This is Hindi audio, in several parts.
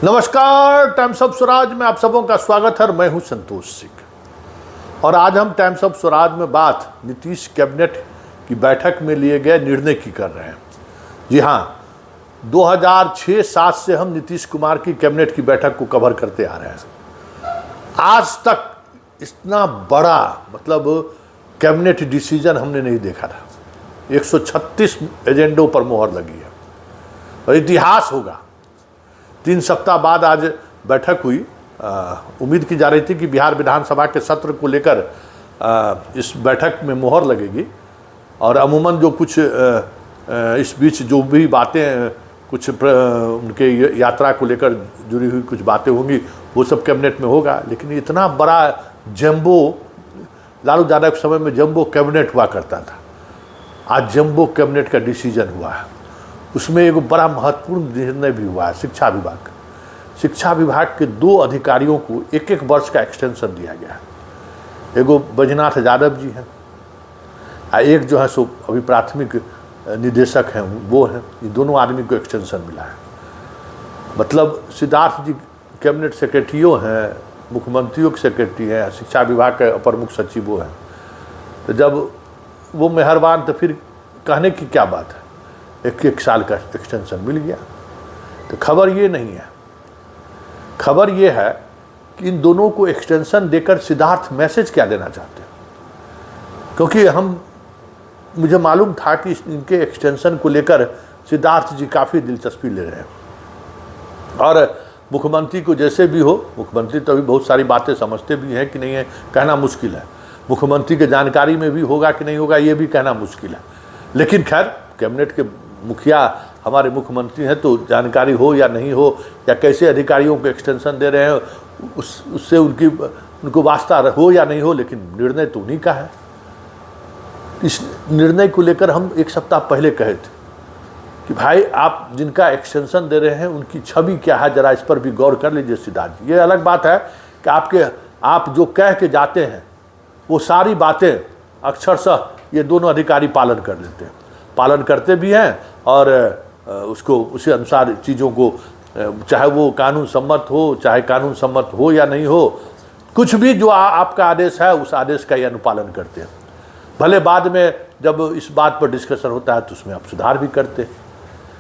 नमस्कार, टाइम्स ऑफ स्वराज में आप सबों का स्वागत है। मैं हूं संतोष सिंह और आज हम टाइम्स ऑफ स्वराज में बात नीतीश कैबिनेट की बैठक में लिए गए निर्णय की कर रहे हैं। जी हां, 2006-07 से हम नीतीश कुमार की कैबिनेट की बैठक को कवर करते आ रहे हैं। आज तक इतना बड़ा कैबिनेट डिसीजन हमने नहीं देखा था। 136 एजेंडों पर मोहर लगी है और इतिहास होगा। 3 सप्ताह बाद आज बैठक हुई। उम्मीद की जा रही थी कि बिहार विधानसभा के सत्र को लेकर इस बैठक में मोहर लगेगी और अमूमन जो कुछ इस बीच जो भी बातें कुछ उनके यात्रा को लेकर जुड़ी हुई कुछ बातें होंगी वो सब कैबिनेट में होगा। लेकिन इतना बड़ा जंबो, लालू यादव के समय में जंबो कैबिनेट हुआ करता था, आज जंबो कैबिनेट का डिसीजन हुआ है। उसमें एक बड़ा महत्वपूर्ण निर्णय भी हुआ है। शिक्षा विभाग के 2 अधिकारियों को 1-1 वर्ष का एक्सटेंशन दिया गया है। एगो बैजनाथ यादव जी हैं, एक जो है सो अभी प्राथमिक निदेशक हैं वो हैं। ये दोनों आदमी को एक्सटेंशन मिला है। मतलब सिद्धार्थ जी कैबिनेट सेक्रेटरियों हैं, मुख्यमंत्रियों के सेक्रेटरी हैं, शिक्षा विभाग के अपर मुख्य सचिव वो हैं। तो जब वो मेहरबान तो फिर कहने की क्या बात है, 1-1 साल का एक्सटेंशन मिल गया। तो खबर ये नहीं है, खबर ये है कि इन दोनों को एक्सटेंशन देकर सिद्धार्थ मैसेज क्या देना चाहते हैं। क्योंकि मुझे मालूम था कि इनके एक्सटेंशन को लेकर सिद्धार्थ जी काफ़ी दिलचस्पी ले रहे हैं और मुख्यमंत्री को जैसे भी हो, मुख्यमंत्री तो अभी बहुत सारी बातें समझते भी हैं कि नहीं है, कहना मुश्किल है। मुख्यमंत्री के जानकारी में भी होगा कि नहीं होगा ये भी कहना मुश्किल है। लेकिन खैर, कैबिनेट के मुखिया हमारे मुख्यमंत्री हैं तो जानकारी हो या नहीं हो या कैसे अधिकारियों को एक्सटेंशन दे रहे हैं उससे उनको वास्ता हो या नहीं हो, लेकिन निर्णय तो उन्हीं का है। इस निर्णय को लेकर हम 1 सप्ताह पहले कहे थे कि भाई आप जिनका एक्सटेंशन दे रहे हैं उनकी छवि क्या है, जरा इस पर भी गौर कर लीजिए सिद्धार्थ जी। ये अलग बात है कि आप जो कह के जाते हैं वो सारी बातें अक्षरशः ये दोनों अधिकारी पालन कर लेते हैं, पालन करते भी हैं और उसी अनुसार चीज़ों को, चाहे वो कानून सम्मत हो चाहे कानून सम्मत हो या नहीं हो, कुछ भी जो आपका आदेश है उस आदेश का ये अनुपालन करते हैं। भले बाद में जब इस बात पर डिस्कशन होता है तो उसमें आप सुधार भी करते हैं।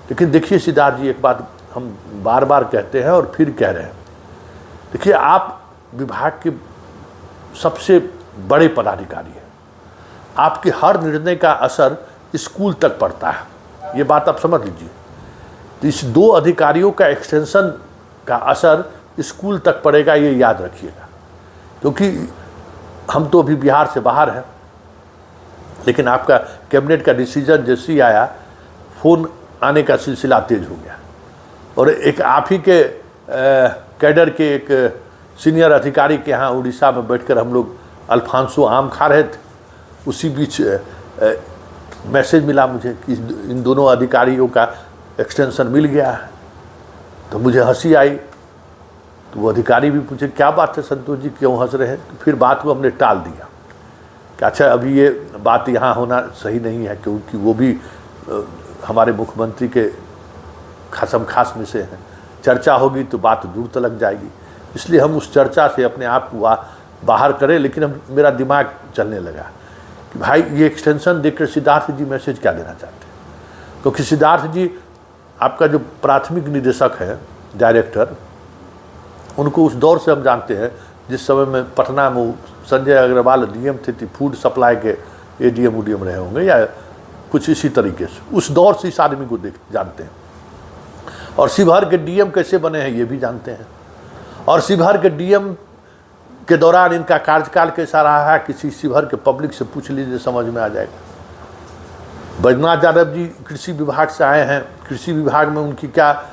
लेकिन देखिए सिद्धार्थ जी, एक बात हम बार बार कहते हैं और फिर कह रहे हैं। देखिए, आप विभाग के सबसे बड़े पदाधिकारी हैं, आपके हर निर्णय का असर स्कूल तक पड़ता है, ये बात आप समझ लीजिए। तो इस 2 अधिकारियों का एक्सटेंशन का असर स्कूल तक पड़ेगा, ये याद रखिएगा। क्योंकि हम तो अभी बिहार से बाहर हैं, लेकिन आपका कैबिनेट का डिसीजन जैसे ही आया, फ़ोन आने का सिलसिला तेज हो गया और एक आप ही के कैडर के एक सीनियर अधिकारी के यहाँ उड़ीसा में बैठकर हम लोग अल्फांसो आम खा रहे थे। उसी बीच मैसेज मिला मुझे कि इन दोनों अधिकारियों का एक्सटेंशन मिल गया है। तो मुझे हंसी आई। तो वो अधिकारी भी पूछे क्या बात है संतोष जी, क्यों हंस रहे हैं। तो फिर बात को हमने टाल दिया कि अच्छा अभी ये बात यहाँ होना सही नहीं है, क्योंकि वो भी हमारे मुख्यमंत्री के खासम खास में से हैं। चर्चा होगी तो बात दूर तक जाएगी, इसलिए हम उस चर्चा से अपने आप को बाहर करें। लेकिन मेरा दिमाग चलने लगा कि भाई ये एक्सटेंशन देखकर सिद्धार्थ जी मैसेज क्या देना चाहते हैं। क्योंकि सिद्धार्थ जी आपका जो प्राथमिक निदेशक है, डायरेक्टर, उनको उस दौर से हम जानते हैं जिस समय में पटना में संजय अग्रवाल डीएम थे, फूड सप्लाई के एडीएम उडीएम रहे होंगे या कुछ इसी तरीके से। उस दौर से इस आदमी को जानते हैं और शिवहर के डीएम कैसे बने हैं ये भी जानते हैं। और शिवहर के डीएम के दौरान इनका कार्यकाल कैसा रहा है, किसी शिवहर के पब्लिक से पूछ लीजिए, समझ में आ जाएगा। बैजनाथ यादव जी कृषि विभाग से आए हैं, कृषि विभाग में उनकी क्या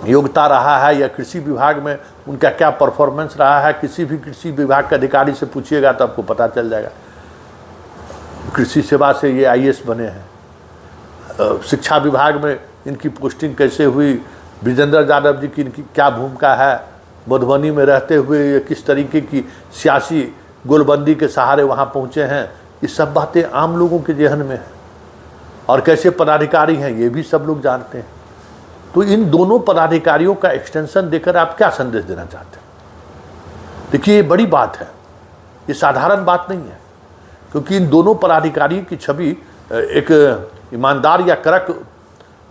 योग्यता रहा है या कृषि विभाग में उनका क्या परफॉर्मेंस रहा है, किसी भी कृषि विभाग के अधिकारी से पूछिएगा तो आपको पता चल जाएगा। कृषि सेवा से ये आईएएस बने हैं। शिक्षा विभाग में इनकी पोस्टिंग कैसे हुई, विजेंद्र यादव जी की इनकी क्या भूमिका है, मधुबनी में रहते हुए ये किस तरीके की सियासी गोलबंदी के सहारे वहाँ पहुँचे हैं, ये सब बातें आम लोगों के जहन में हैं। और कैसे पदाधिकारी हैं ये भी सब लोग जानते हैं। तो इन दोनों पदाधिकारियों का एक्सटेंशन देकर आप क्या संदेश देना चाहते हैं? देखिए, ये बड़ी बात है, ये साधारण बात नहीं है, क्योंकि इन दोनों पदाधिकारी की छवि एक ईमानदार या कड़क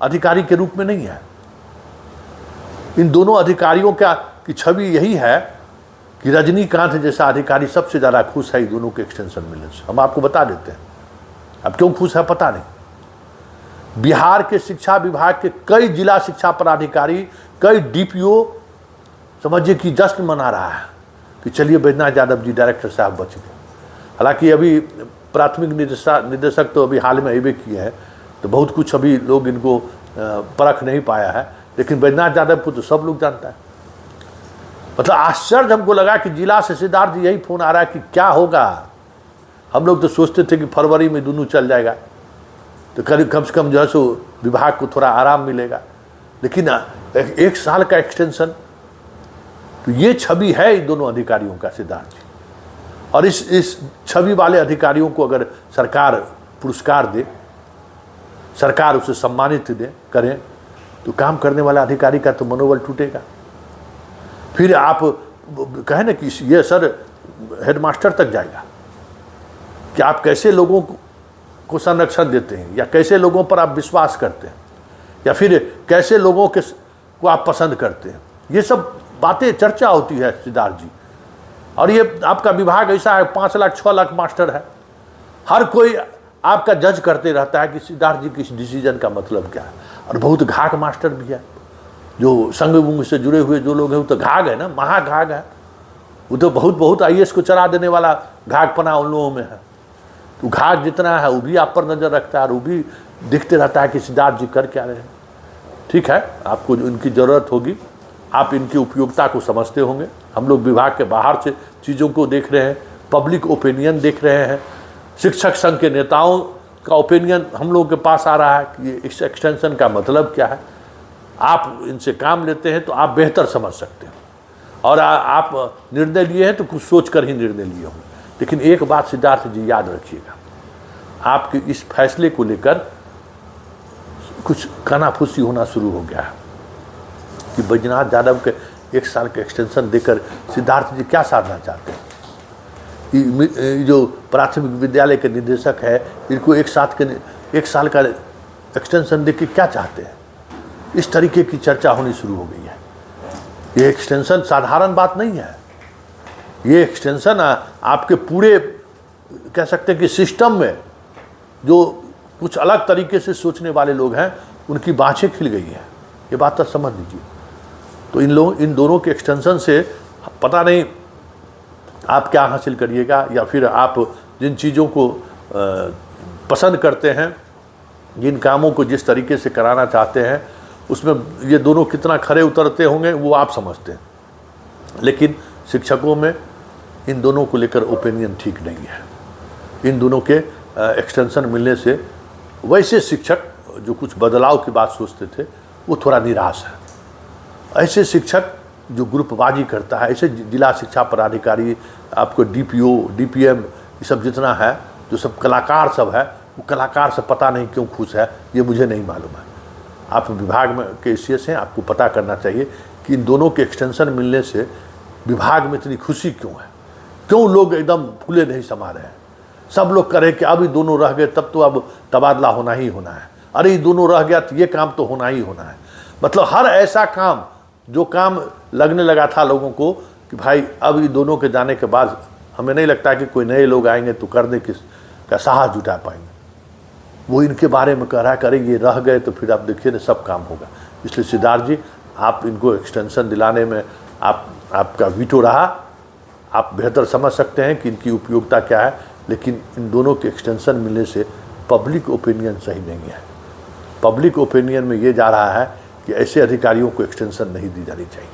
अधिकारी के रूप में नहीं है। इन दोनों अधिकारियों की छवि यही है कि रजनीकांत जैसा अधिकारी सबसे ज़्यादा खुश है इन दोनों के एक्सटेंशन मिलने से। हम आपको बता देते हैं, अब क्यों खुश है पता नहीं। बिहार के शिक्षा विभाग के कई जिला शिक्षा पदाधिकारी, कई डीपीओ समझिए कि जश्न मना रहा है कि चलिए बैजनाथ यादव जी डायरेक्टर साहब बच गए। हालांकि अभी प्राथमिक निदेशक तो अभी हाल में अबे किए हैं, तो बहुत कुछ अभी लोग इनको परख नहीं पाया है, लेकिन बैजनाथ यादव को तो सब लोग जानता है। मतलब आश्चर्य हमको लगा कि जिला से सिद्धार्थ जी यही फोन आ रहा है कि क्या होगा। हम लोग तो सोचते थे कि फरवरी में दोनों चल जाएगा, तो करीब कम से कम जो है सो विभाग को थोड़ा आराम मिलेगा, लेकिन एक साल का एक्सटेंशन, तो ये छवि है इन दोनों अधिकारियों का, सिद्धार्थ जी। और इस छवि वाले अधिकारियों को अगर सरकार पुरस्कार दे, सरकार उसे सम्मानित करें, तो काम करने वाला अधिकारी का तो मनोबल टूटेगा। फिर आप कहें ना कि ये सर हेडमास्टर तक जाएगा कि आप कैसे लोगों को संरक्षण देते हैं, या कैसे लोगों पर आप विश्वास करते हैं, या फिर कैसे लोगों को आप पसंद करते हैं। ये सब बातें चर्चा होती है सिद्धार्थ जी। और ये आपका विभाग ऐसा है, 5 लाख 6 लाख मास्टर है, हर कोई आपका जज करते रहता है कि सिद्धार्थ जी की इस डिसीजन का मतलब क्या है। और बहुत घाघ मास्टर भी है, जो संघ वंघ से जुड़े हुए जो लोग हैं, वो तो घाघ है ना, महाघाघ है। वो तो बहुत आईएएस को चढ़ा देने वाला घाघपना उन लोगों में है। तो घाघ जितना है वो भी आप पर नज़र रखता है, और वो भी देखते रहता है कि सिद्धार्थ जी कर क्या रहे हैं। ठीक है, आपको इनकी ज़रूरत होगी, आप इनकी उपयोगिता को समझते होंगे। हम लोग विभाग के बाहर से चीज़ों को देख रहे हैं, पब्लिक ओपिनियन देख रहे हैं, शिक्षक संघ के नेताओं का ओपिनियन हम लोगों के पास आ रहा है कि इस एक्सटेंशन का मतलब क्या है। आप इनसे काम लेते हैं तो आप बेहतर समझ सकते हैं, और आप निर्णय लिए हैं तो कुछ सोच कर ही निर्णय लिए होंगे। लेकिन एक बात सिद्धार्थ जी याद रखिएगा, आपके इस फैसले को लेकर कुछ कानाफूसी होना शुरू हो गया है कि बैजनाथ यादव के 1 साल के एक्सटेंशन देकर सिद्धार्थ जी क्या साधना चाहते हैं। जो प्राथमिक विद्यालय के निदेशक है, इनको 1 साल का एक्सटेंशन देकर क्या चाहते हैं, इस तरीके की चर्चा होनी शुरू हो गई है। ये एक्सटेंशन साधारण बात नहीं है। ये एक्सटेंशन आपके पूरे कह सकते हैं कि सिस्टम में जो कुछ अलग तरीके से सोचने वाले लोग हैं, उनकी बाँछें खिल गई हैं। ये बात तो समझ लीजिए। तो इन दोनों के एक्सटेंशन से पता नहीं आप क्या हासिल करिएगा, या फिर आप जिन चीज़ों को पसंद करते हैं, जिन कामों को जिस तरीके से कराना चाहते हैं, उसमें ये दोनों कितना खरे उतरते होंगे वो आप समझते हैं। लेकिन शिक्षकों में इन दोनों को लेकर ओपिनियन ठीक नहीं है। इन दोनों के एक्सटेंशन मिलने से वैसे शिक्षक जो कुछ बदलाव की बात सोचते थे, वो थोड़ा निराश है। ऐसे शिक्षक जो ग्रुपबाजी करता है, ऐसे जिला शिक्षा पदाधिकारी, आपको डीपीओ डीपीएम, ये सब जितना है, जो सब कलाकार सब है, वो कलाकार से पता नहीं क्यों खुश है, ये मुझे नहीं मालूम है। आप विभाग में के एसीएस हैं, आपको पता करना चाहिए कि इन दोनों के एक्सटेंशन मिलने से विभाग में इतनी खुशी क्यों है, क्यों लोग एकदम फूले नहीं समा रहे हैं। सब लोग कह रहे कि अब ये दोनों रह गए तब तो अब तबादला होना ही होना है, अरे ये दोनों रह गया तो ये काम तो होना ही होना है। मतलब हर ऐसा काम जो काम लगने लगा था लोगों को कि भाई अब ये दोनों के जाने के बाद हमें नहीं लगता कि कोई नए लोग आएंगे तो करने का साहस जुटा पाएंगे, वो इनके बारे में कह रहा है, करे ये रह गए तो फिर आप देखिए ना सब काम होगा। इसलिए सिद्धार्थ जी, आप इनको एक्सटेंशन दिलाने में आपका वीटो रहा, आप बेहतर समझ सकते हैं कि इनकी उपयोगिता क्या है। लेकिन इन दोनों के एक्सटेंशन मिलने से पब्लिक ओपिनियन सही नहीं है। पब्लिक ओपिनियन में ये जा रहा है कि ऐसे अधिकारियों को एक्सटेंशन नहीं दी जानी चाहिए।